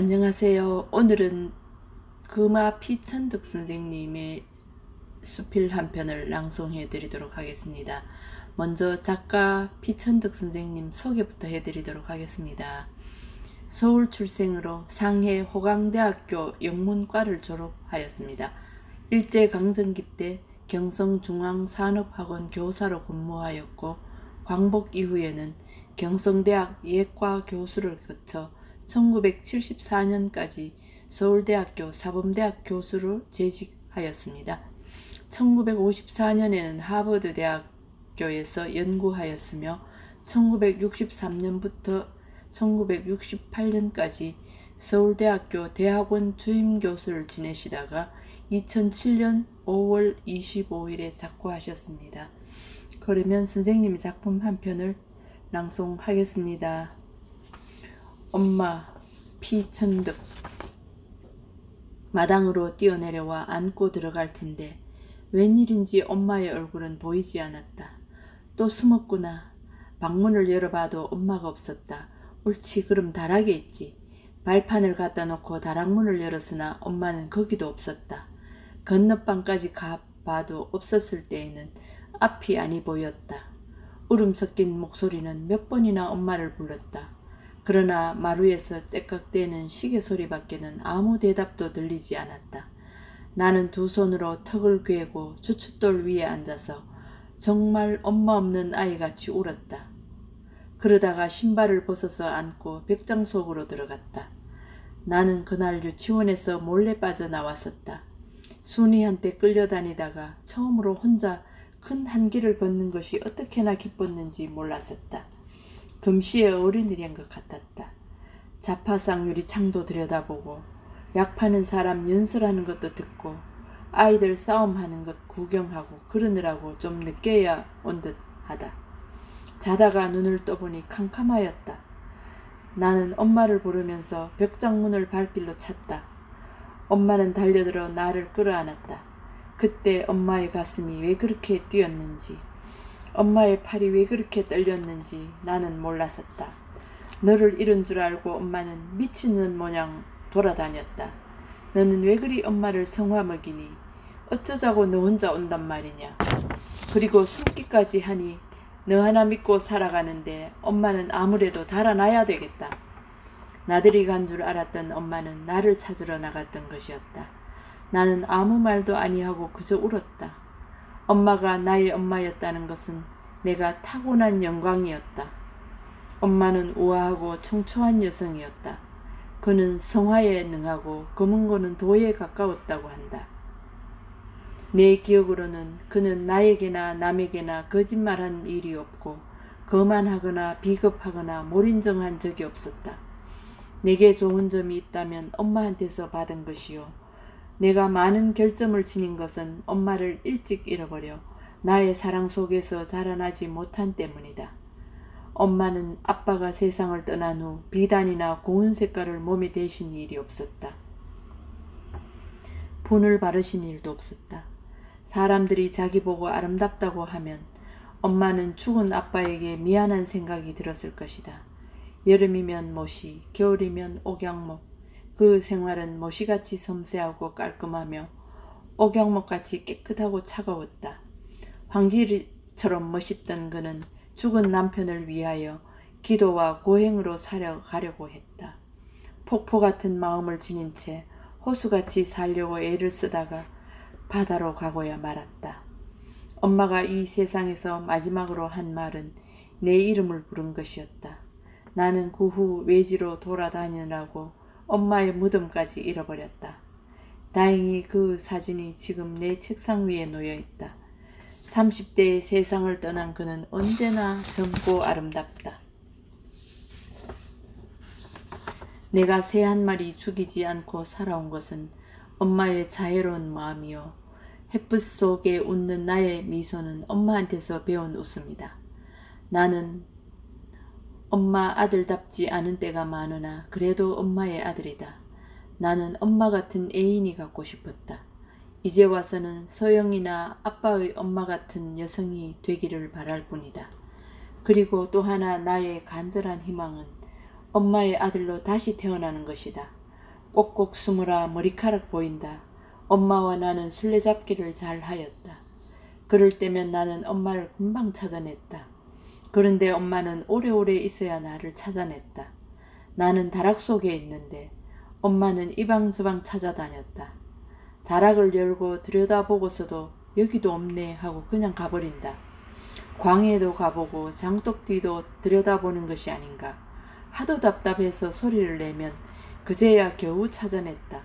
안녕하세요. 오늘은 금화 피천득 선생님의 수필 한 편을 낭송해 드리도록 하겠습니다. 먼저 작가 피천득 선생님 소개부터 해드리도록 하겠습니다. 서울 출생으로 상해 호강대학교 영문과를 졸업하였습니다. 일제강점기 때 경성중앙산업학원 교사로 근무하였고 광복 이후에는 경성대학 예과 교수를 거쳐 1974년까지 서울대학교 사범대학 교수로 재직하였습니다. 1954년에는 하버드 대학교에서 연구하였으며 1963년부터 1968년까지 서울대학교 대학원 주임교수를 지내시다가 2007년 5월 25일에 작고하셨습니다. 그러면 선생님의 작품 한 편을 낭송하겠습니다. 엄마 피천득. 마당으로 뛰어내려와 안고 들어갈 텐데 웬일인지 엄마의 얼굴은 보이지 않았다. 또 숨었구나. 방문을 열어봐도 엄마가 없었다. 옳지, 그럼 다락에 있지. 발판을 갖다 놓고 다락문을 열었으나 엄마는 거기도 없었다. 건너방까지 가봐도 없었을 때에는 앞이 아니 보였다. 울음 섞인 목소리는 몇 번이나 엄마를 불렀다. 그러나 마루에서 째깍대는 시계 소리밖에는 아무 대답도 들리지 않았다. 나는 두 손으로 턱을 괴고 주춧돌 위에 앉아서 정말 엄마 없는 아이같이 울었다. 그러다가 신발을 벗어서 앉고 벽장 속으로 들어갔다. 나는 그날 유치원에서 몰래 빠져나왔었다. 순이한테 끌려다니다가 처음으로 혼자 큰 한길을 걷는 것이 어떻게나 기뻤는지 몰랐었다. 금시의 어린이란 것 같았다. 자파상 유리창도 들여다보고 약 파는 사람 연설하는 것도 듣고 아이들 싸움하는 것 구경하고 그러느라고 좀 늦게야 온 듯하다. 자다가 눈을 떠보니 캄캄하였다. 나는 엄마를 부르면서 벽장문을 발길로 찼다. 엄마는 달려들어 나를 끌어안았다. 그때 엄마의 가슴이 왜 그렇게 뛰었는지, 엄마의 팔이 왜 그렇게 떨렸는지 나는 몰랐었다. 너를 잃은 줄 알고 엄마는 미치는 모양 돌아다녔다. 너는 왜 그리 엄마를 성화 먹이니? 어쩌자고 너 혼자 온단 말이냐? 그리고 숨기까지 하니 너 하나 믿고 살아가는데 엄마는 아무래도 달아나야 되겠다. 나들이 간 줄 알았던 엄마는 나를 찾으러 나갔던 것이었다. 나는 아무 말도 아니하고 그저 울었다. 엄마가 나의 엄마였다는 것은 내가 타고난 영광이었다. 엄마는 우아하고 청초한 여성이었다. 그는 성화에 능하고 검은 거는 도에 가까웠다고 한다. 내 기억으로는 그는 나에게나 남에게나 거짓말한 일이 없고 거만하거나 비겁하거나 몰인정한 적이 없었다. 내게 좋은 점이 있다면 엄마한테서 받은 것이요. 내가 많은 결점을 지닌 것은 엄마를 일찍 잃어버려 나의 사랑 속에서 자라나지 못한 때문이다. 엄마는 아빠가 세상을 떠난 후 비단이나 고운 색깔을 몸에 대신 일이 없었다. 분을 바르신 일도 없었다. 사람들이 자기 보고 아름답다고 하면 엄마는 죽은 아빠에게 미안한 생각이 들었을 것이다. 여름이면 모시, 겨울이면 옥양목. 그 생활은 모시같이 섬세하고 깔끔하며 옥양목같이 깨끗하고 차가웠다. 황제리처럼 멋있던 그는 죽은 남편을 위하여 기도와 고행으로 살아가려고 했다. 폭포 같은 마음을 지닌 채 호수같이 살려고 애를 쓰다가 바다로 가고야 말았다. 엄마가 이 세상에서 마지막으로 한 말은 내 이름을 부른 것이었다. 나는 그 후 외지로 돌아다니느라고 엄마의 무덤까지 잃어버렸다. 다행히 그 사진이 지금 내 책상 위에 놓여있다. 30대의 세상을 떠난 그는 언제나 젊고 아름답다. 내가 새 한 마리 죽이지 않고 살아온 것은 엄마의 자애로운 마음이요. 햇빛 속에 웃는 나의 미소는 엄마한테서 배운 웃음이다. 나는 엄마 아들답지 않은 때가 많으나 그래도 엄마의 아들이다. 나는 엄마 같은 애인이 갖고 싶었다. 이제 와서는 서영이나 아빠의 엄마 같은 여성이 되기를 바랄 뿐이다. 그리고 또 하나 나의 간절한 희망은 엄마의 아들로 다시 태어나는 것이다. 꼭꼭 숨으라 머리카락 보인다. 엄마와 나는 술래잡기를 잘 하였다. 그럴 때면 나는 엄마를 금방 찾아냈다. 그런데 엄마는 오래오래 있어야 나를 찾아냈다. 나는 다락 속에 있는데 엄마는 이방저방 찾아다녔다. 다락을 열고 들여다보고서도 여기도 없네 하고 그냥 가버린다. 광해도 가보고 장독뒤도 들여다보는 것이 아닌가. 하도 답답해서 소리를 내면 그제야 겨우 찾아냈다.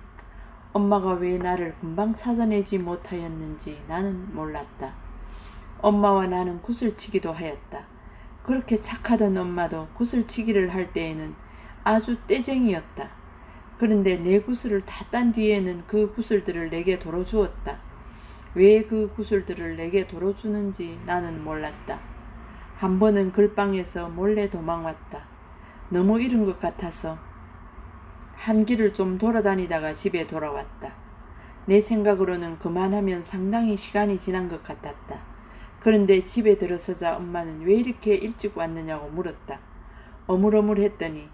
엄마가 왜 나를 금방 찾아내지 못하였는지 나는 몰랐다. 엄마와 나는 구슬치기도 하였다. 그렇게 착하던 엄마도 구슬치기를 할 때에는 아주 떼쟁이였다. 그런데 내 구슬을 다 딴 뒤에는 그 구슬들을 내게 돌어주었다. 왜 그 구슬들을 내게 돌어주는지 나는 몰랐다. 한 번은 글방에서 몰래 도망왔다. 너무 이른 것 같아서 한 길을 좀 돌아다니다가 집에 돌아왔다. 내 생각으로는 그만하면 상당히 시간이 지난 것 같았다. 그런데 집에 들어서자 엄마는 왜 이렇게 일찍 왔느냐고 물었다. 어물어물했더니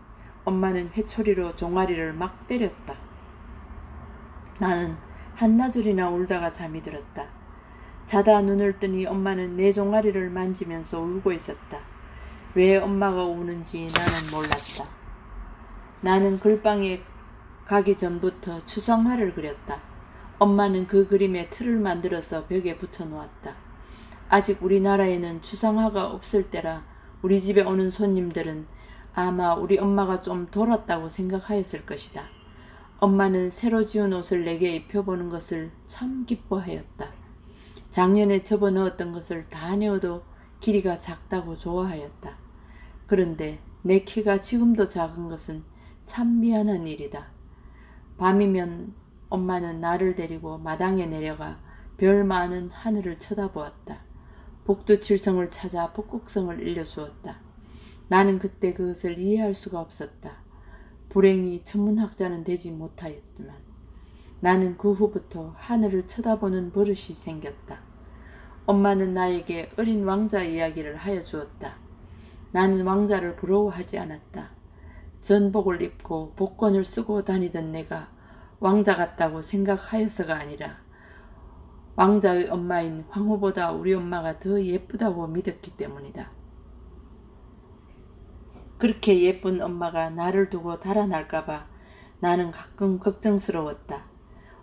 엄마는 회초리로 종아리를 막 때렸다. 나는 한나절이나 울다가 잠이 들었다. 자다 눈을 뜨니 엄마는 내 종아리를 만지면서 울고 있었다. 왜 엄마가 우는지 나는 몰랐다. 나는 글방에 가기 전부터 추성화를 그렸다. 엄마는 그 그림에 틀을 만들어서 벽에 붙여놓았다. 아직 우리나라에는 추상화가 없을 때라 우리 집에 오는 손님들은 아마 우리 엄마가 좀 돌았다고 생각하였을 것이다. 엄마는 새로 지은 옷을 내게 입혀보는 것을 참 기뻐하였다. 작년에 접어넣었던 것을 다 내어도 길이가 작다고 좋아하였다. 그런데 내 키가 지금도 작은 것은 참 미안한 일이다. 밤이면 엄마는 나를 데리고 마당에 내려가 별 많은 하늘을 쳐다보았다. 북두칠성을 찾아 북극성을 일러주었다. 나는 그때 그것을 이해할 수가 없었다. 불행히 천문학자는 되지 못하였지만 나는 그 후부터 하늘을 쳐다보는 버릇이 생겼다. 엄마는 나에게 어린 왕자 이야기를 하여 주었다. 나는 왕자를 부러워하지 않았다. 전복을 입고 복권을 쓰고 다니던 내가 왕자 같다고 생각하여서가 아니라 왕자의 엄마인 황후보다 우리 엄마가 더 예쁘다고 믿었기 때문이다. 그렇게 예쁜 엄마가 나를 두고 달아날까봐 나는 가끔 걱정스러웠다.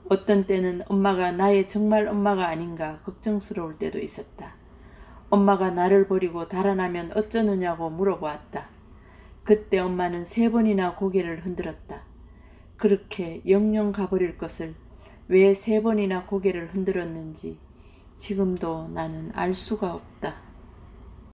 어떤 때는 엄마가 나의 정말 엄마가 아닌가 걱정스러울 때도 있었다. 엄마가 나를 버리고 달아나면 어쩌느냐고 물어보았다. 그때 엄마는 3번이나 고개를 흔들었다. 그렇게 영영 가버릴 것을 왜 3번이나 고개를 흔들었는지 지금도 나는 알 수가 없다.